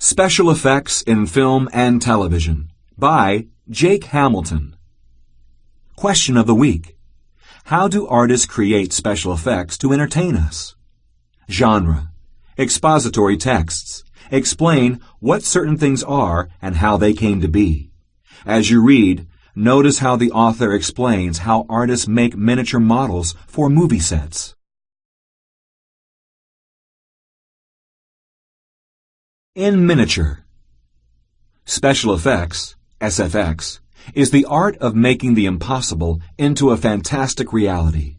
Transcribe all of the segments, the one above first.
Special Effects in Film and Television by Jake Hamilton. Question of the Week. How do artists create special effects to entertain us? Genre. Expository texts. Explain what certain things are and how they came to be. As you read, notice how the author explains how artists make miniature models for movie sets. In miniature. Special effects, SFX, is the art of making the impossible into a fantastic reality.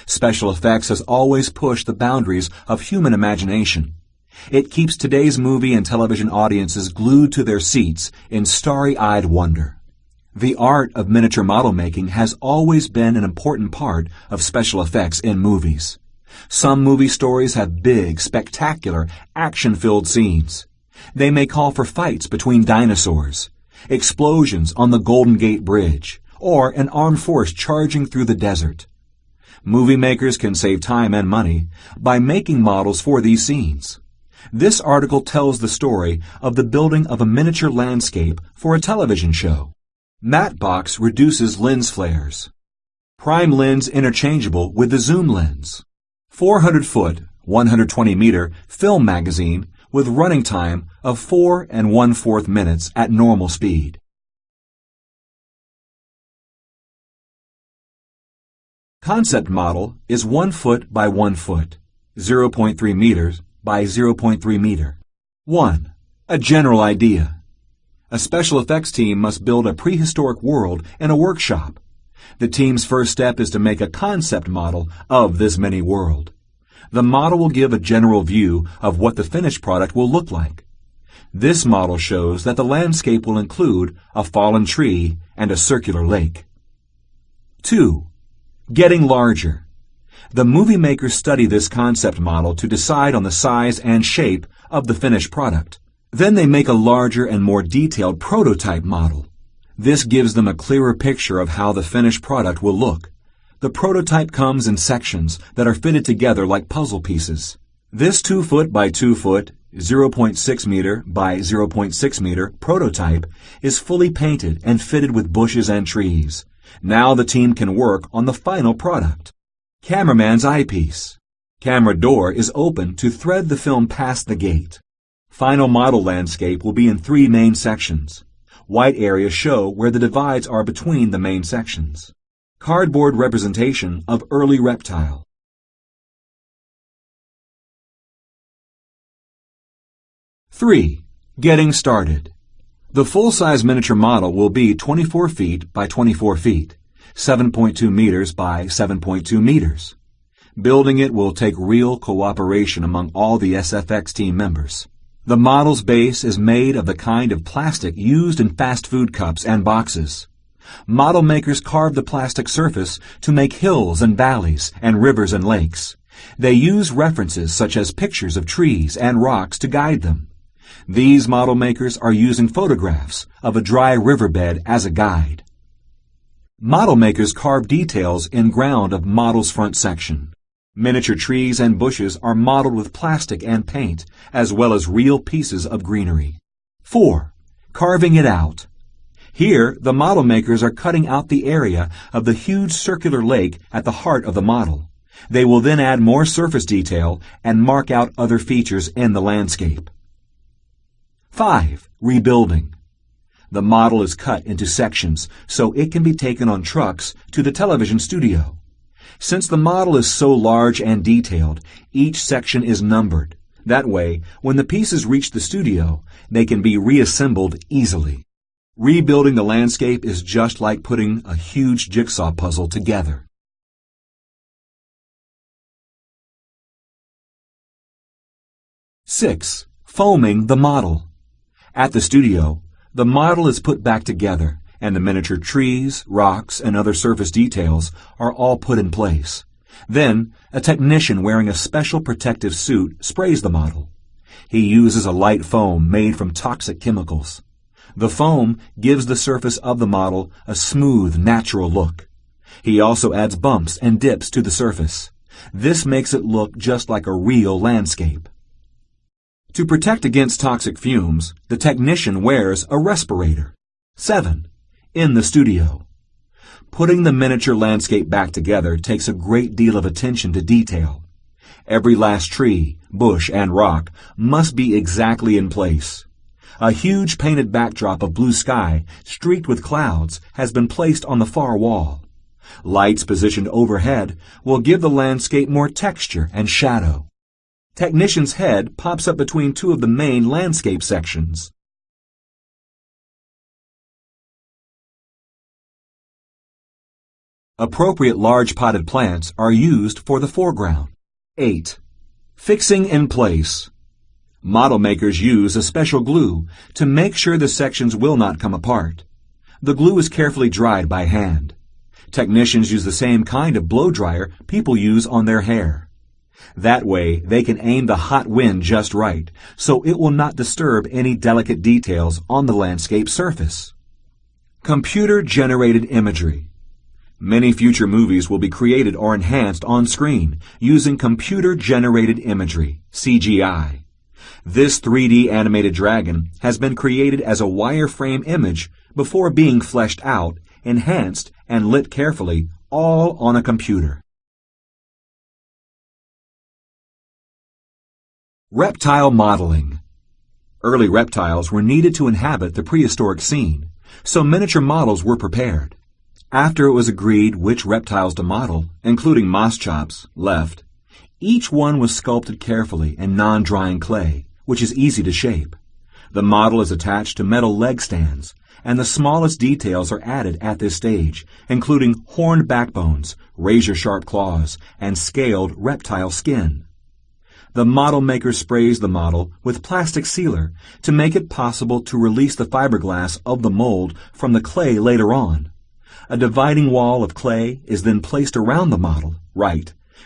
Special effects has always pushed the boundaries of human imagination. It keeps today's movie and television audiences glued to their seats in starry-eyed wonder. The art of miniature model making has always been an important part of special effects in movies. Some movie stories have big, spectacular, action-filled scenes. They may call for fights between dinosaurs, explosions on the Golden Gate Bridge, or an armed force charging through the desert. Movie makers can save time and money by making models for these scenes. This article tells the story of the building of a miniature landscape for a television show. Mattebox reduces lens flares. Prime lens interchangeable with the zoom lens. 400-foot, 120-meter film magazine with running time of 4 1/4 minutes at normal speed. Concept model is 1 foot by 1 foot, 0.3 meters by 0.3 meter. 1. A general idea. A special effects team must build a prehistoric world in a workshop. The team's first step is to make a concept model of this mini world. The model will give a general view of what the finished product will look like. This model shows that the landscape will include a fallen tree and a circular lake. 2. Getting larger. The movie makers study this concept model to decide on the size and shape of the finished product. Then they make a larger and more detailed prototype model. This gives them a clearer picture of how the finished product will look. The prototype comes in sections that are fitted together like puzzle pieces. This 2 foot by 2 foot, 0.6 meter by 0.6 meter prototype is fully painted and fitted with bushes and trees. Now the team can work on the final product. Cameraman's eyepiece. Camera door is open to thread the film past the gate. Final model landscape will be in 3 main sections. White areas show where the divides are between the main sections. Cardboard representation of early reptile. Three. Getting started. The full-size miniature model will be 24 feet by 24 feet, 7.2 meters by 7.2 meters. Building it will take real cooperation among all the SFX team members. The model's base is made of the kind of plastic used in fast food cups and boxes. Model makers carve the plastic surface to make hills and valleys and rivers and lakes. They use references such as pictures of trees and rocks to guide them. These model makers are using photographs of a dry riverbed as a guide. Model makers carve details in ground of model's front section. Miniature trees and bushes are modeled with plastic and paint, as well as real pieces of greenery. 4. Carving it out. Here, the model makers are cutting out the area of the huge circular lake at the heart of the model. They will then add more surface detail and mark out other features in the landscape. 5. Rebuilding. The model is cut into sections so it can be taken on trucks to the television studio. Since the model is so large and detailed, each section is numbered. That way, when the pieces reach the studio, they can be reassembled easily. Rebuilding the landscape is just like putting a huge jigsaw puzzle together. 6. Foaming the model. At the studio, the model is put back together, and the miniature trees, rocks, and other surface details are all put in place. Then, a technician wearing a special protective suit sprays the model. He uses a light foam made from toxic chemicals. The foam gives the surface of the model a smooth, natural look. He also adds bumps and dips to the surface. This makes it look just like a real landscape. To protect against toxic fumes, the technician wears a respirator. 7. In the studio. Putting the miniature landscape back together takes a great deal of attention to detail. Every last tree, bush, and rock must be exactly in place. A huge painted backdrop of blue sky, streaked with clouds, has been placed on the far wall. Lights positioned overhead will give the landscape more texture and shadow. Technician's head pops up between two of the main landscape sections. Appropriate large potted plants are used for the foreground. 8. Fixing in place. Model makers use a special glue to make sure the sections will not come apart. The glue is carefully dried by hand. Technicians use the same kind of blow dryer people use on their hair. That way, they can aim the hot wind just right, so it will not disturb any delicate details on the landscape surface. Computer-generated imagery. Many future movies will be created or enhanced on screen using computer-generated imagery, CGI. This 3D animated dragon has been created as a wireframe image before being fleshed out, enhanced, and lit carefully, all on a computer. Reptile modeling. Early reptiles were needed to inhabit the prehistoric scene, so miniature models were prepared. After it was agreed which reptiles to model, including Moschops, left, each one was sculpted carefully in non-drying clay, which is easy to shape. The model is attached to metal leg stands, and the smallest details are added at this stage, including horned backbones, razor-sharp claws, and scaled reptile skin. The model maker sprays the model with plastic sealer to make it possible to release the fiberglass of the mold from the clay later on. A dividing wall of clay is then placed around the model,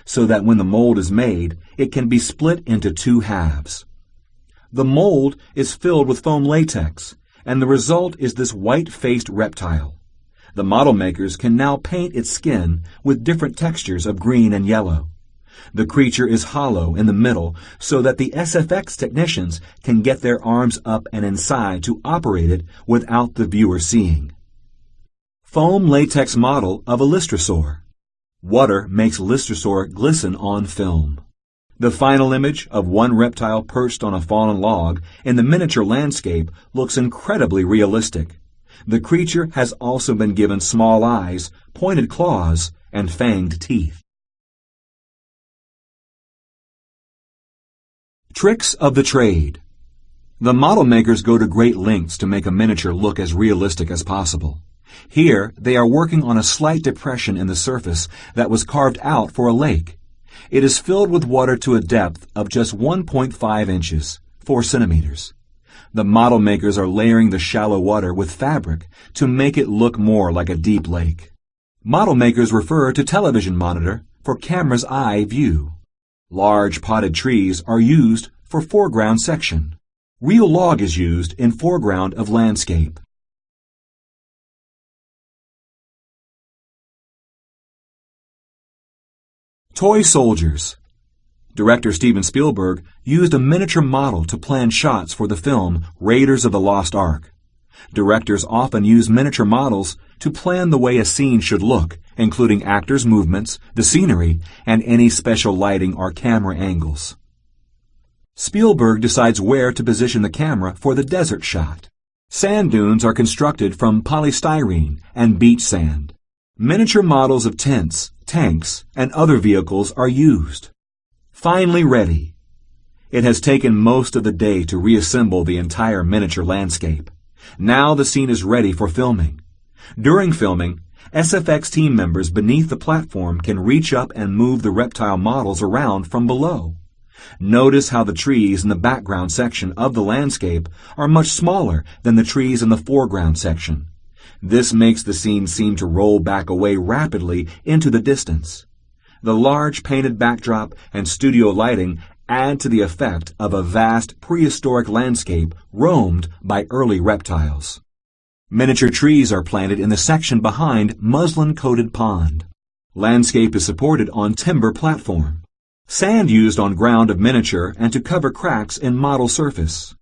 so that when the mold is made, it can be split into two halves. The mold is filled with foam latex, and the result is this white-faced reptile. The model makers can now paint its skin with different textures of green and yellow. The creature is hollow in the middle so that the SFX technicians can get their arms up and inside to operate it without the viewer seeing. Foam latex model of a Lystrosaur. Water makes Lystrosaur glisten on film. The final image of one reptile perched on a fallen log in the miniature landscape looks incredibly realistic. The creature has also been given small eyes, pointed claws, and fanged teeth. Tricks of the trade. The model makers go to great lengths to make a miniature look as realistic as possible. Here, they are working on a slight depression in the surface that was carved out for a lake. It is filled with water to a depth of just 1.5 inches, 4 centimeters. The model makers are layering the shallow water with fabric to make it look more like a deep lake. Model makers refer to television monitor for camera's eye view. Large potted trees are used for foreground section. Real log is used in foreground of landscape. Toy soldiers. Director Steven Spielberg used a miniature model to plan shots for the film Raiders of the Lost Ark. Directors often use miniature models to plan the way a scene should look, including actors' movements, the scenery, and any special lighting or camera angles. Spielberg decides where to position the camera for the desert shot. Sand dunes are constructed from polystyrene and beach sand. Miniature models of tents, tanks, and other vehicles are used. Finally ready. It has taken most of the day to reassemble the entire miniature landscape. Now the scene is ready for filming. During filming, SFX team members beneath the platform can reach up and move the reptile models around from below. Notice how the trees in the background section of the landscape are much smaller than the trees in the foreground section. This makes the scene seem to roll back away rapidly into the distance. The large painted backdrop and studio lighting add to the effect of a vast prehistoric landscape roamed by early reptiles. Miniature trees are planted in the section behind muslin-coated pond. Landscape is supported on timber platform. Sand used on ground of miniature and to cover cracks in model surface.